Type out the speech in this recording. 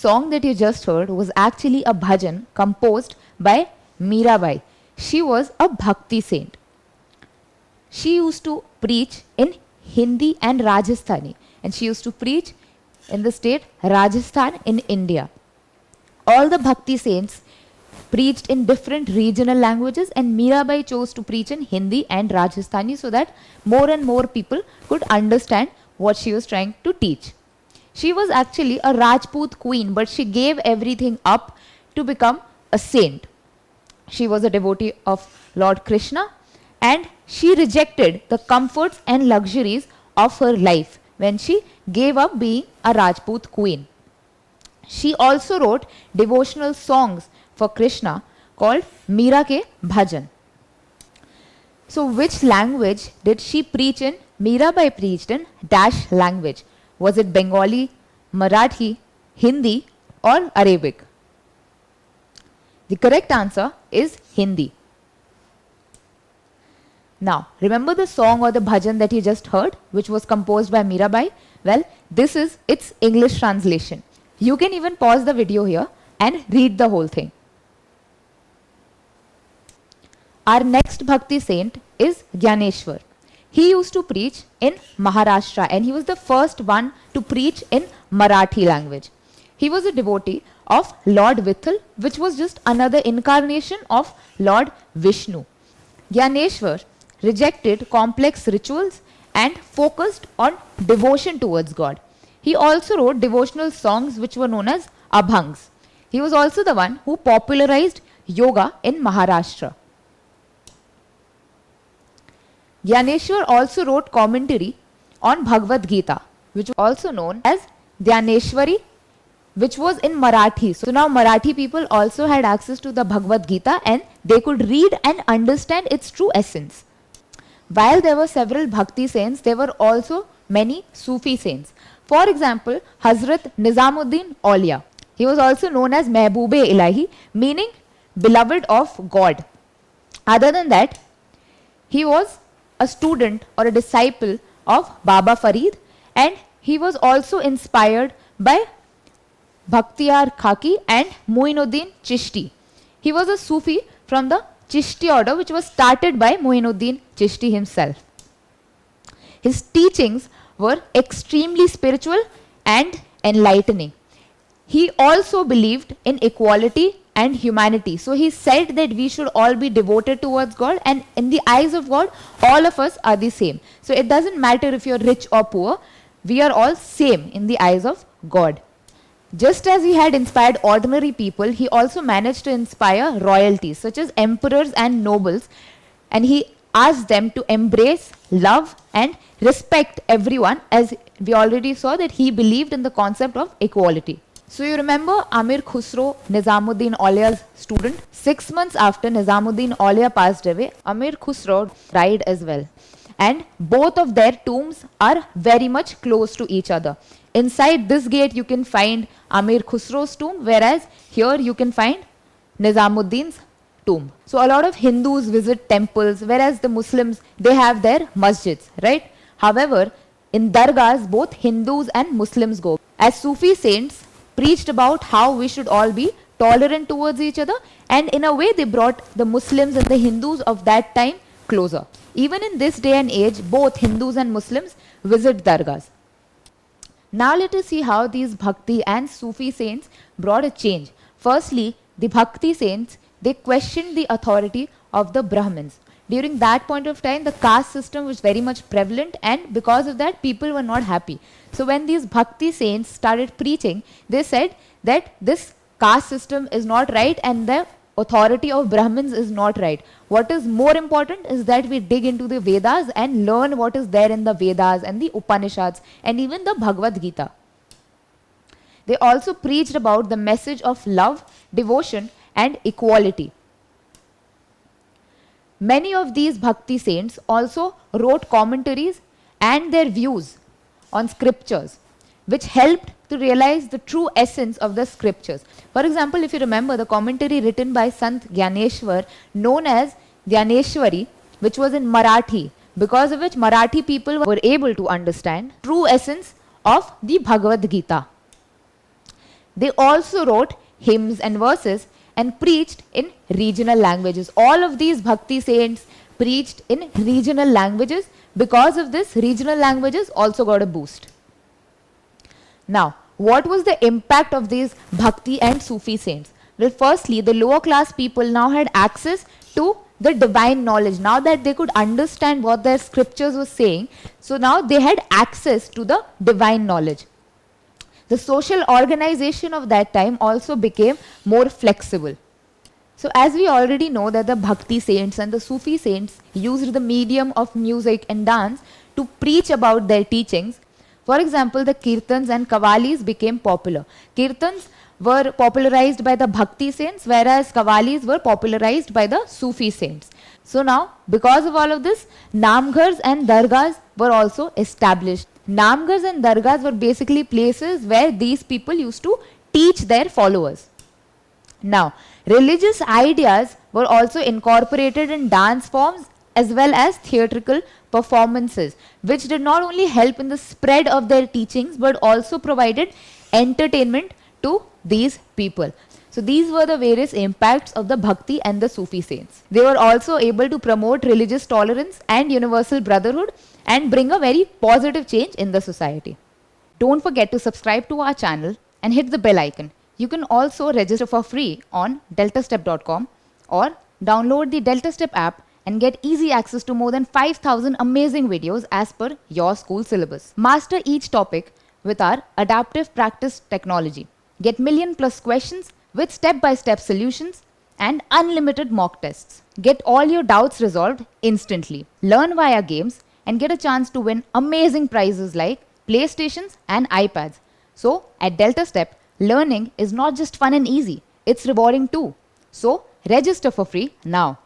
song that you just heard was actually a bhajan composed by Mirabai. She was a Bhakti saint. She used to preach in Hindi and Rajasthani, and she used to preach in the state Rajasthan in India. All the Bhakti saints preached in different regional languages, and Mirabai chose to preach in Hindi and Rajasthani so that more and more people could understand what she was trying to teach. She was actually a Rajput queen, but she gave everything up to become a saint. She was a devotee of Lord Krishna, and she rejected the comforts and luxuries of her life when she gave up being a Rajput queen. She also wrote devotional songs for Krishna called Meera Ke Bhajan. So which language did she preach in? Mirabai preached in dash language. Was it Bengali, Marathi, Hindi or Arabic? The correct answer is Hindi. Now, remember the song or the bhajan that you just heard, which was composed by Mirabai? Well, this is its English translation. You can even pause the video here and read the whole thing. Our next Bhakti saint is Gyaneshwar. He used to preach in Maharashtra, and he was the first one to preach in Marathi language. He was a devotee of Lord Vithal, which was just another incarnation of Lord Vishnu. Gyaneshwar rejected complex rituals and focused on devotion towards God. He also wrote devotional songs which were known as abhangs. He was also the one who popularized yoga in Maharashtra. Gyaneshwar also wrote commentary on Bhagvad Gita, which was also known as Gyaneshwari, which was in Marathi. So now Marathi people also had access to the Bhagavad Gita, and they could read and understand its true essence. While there were several Bhakti saints, there were also many Sufi saints. For example, Hazrat Nizamuddin Aulia. He was also known as Mehboob-e Ilahi, meaning beloved of God. Other than that, he was a student or a disciple of Baba Farid, and he was also inspired by Bhaktiar Khaki and Muinuddin Chishti. He was a Sufi from the Chishti order, which was started by Muinuddin Chishti himself. His teachings were extremely spiritual and enlightening. He also believed in equality and humanity. So he said that we should all be devoted towards God, and in the eyes of God, all of us are the same. So it doesn't matter if you're rich or poor, we are all same in the eyes of God. Just as he had inspired ordinary people, he also managed to inspire royalties such as emperors and nobles, and he asked them to embrace, love and respect everyone, as we already saw that he believed in the concept of equality. So you remember Amir Khusro, Nizamuddin Aulia's student? 6 months after Nizamuddin Aulia passed away, Amir Khusro died as well. And both of their tombs are very much close to each other. Inside this gate you can find Amir Khusro's tomb, whereas here you can find Nizamuddin's tomb. So a lot of Hindus visit temples, whereas the Muslims, they have their masjids, right? However, in dargahs, both Hindus and Muslims go. As Sufi saints preached about how we should all be tolerant towards each other, and in a way they brought the Muslims and the Hindus of that time closer. Even in this day and age, both Hindus and Muslims visit dargahs. Now let us see how these Bhakti and Sufi saints brought a change. Firstly, the Bhakti saints, they questioned the authority of the Brahmins. During that point of time, the caste system was very much prevalent, and because of that, people were not happy. So when these Bhakti saints started preaching, they said that this caste system is not right and the authority of Brahmins is not right. What is more important is that we dig into the Vedas and learn what is there in the Vedas and the Upanishads and even the Bhagavad Gita. They also preached about the message of love, devotion and equality. Many of these Bhakti saints also wrote commentaries and their views on scriptures, which helped to realize the true essence of the scriptures. For example, if you remember the commentary written by Sant Gyaneshwar, known as Gyaneshwari, which was in Marathi, because of which Marathi people were able to understand true essence of the Bhagavad Gita. They also wrote hymns and verses and preached in regional languages. All of these Bhakti saints preached in regional languages. Because of this, regional languages also got a boost. Now, what was the impact of these Bhakti and Sufi saints? Well, firstly, the lower class people now had access to the divine knowledge. Now that they could understand what their scriptures were saying, so now they had access to the divine knowledge. The social organization of that time also became more flexible. So as we already know that the Bhakti saints and the Sufi saints used the medium of music and dance to preach about their teachings. For example, the kirtans and kavalis became popular. Kirtans were popularized by the Bhakti saints, whereas kavalis were popularized by the Sufi saints. So now, because of all of this, namghars and dargahs were also established. Namghars and dargahs were basically places where these people used to teach their followers. Now, religious ideas were also incorporated in dance forms as well as theatrical performances, which did not only help in the spread of their teachings but also provided entertainment to these people. So these were the various impacts of the Bhakti and the Sufi saints. They were also able to promote religious tolerance and universal brotherhood and bring a very positive change in the society. Don't forget to subscribe to our channel and hit the bell icon. You can also register for free on DeltaStep.com or download the DeltaStep app and get easy access to more than 5,000 amazing videos as per your school syllabus. Master each topic with our adaptive practice technology. Get million+ questions with step-by-step solutions and unlimited mock tests. Get all your doubts resolved instantly. Learn via games and get a chance to win amazing prizes like PlayStations and iPads. So at DeltaStep, learning is not just fun and easy, it's rewarding too. So register for free now.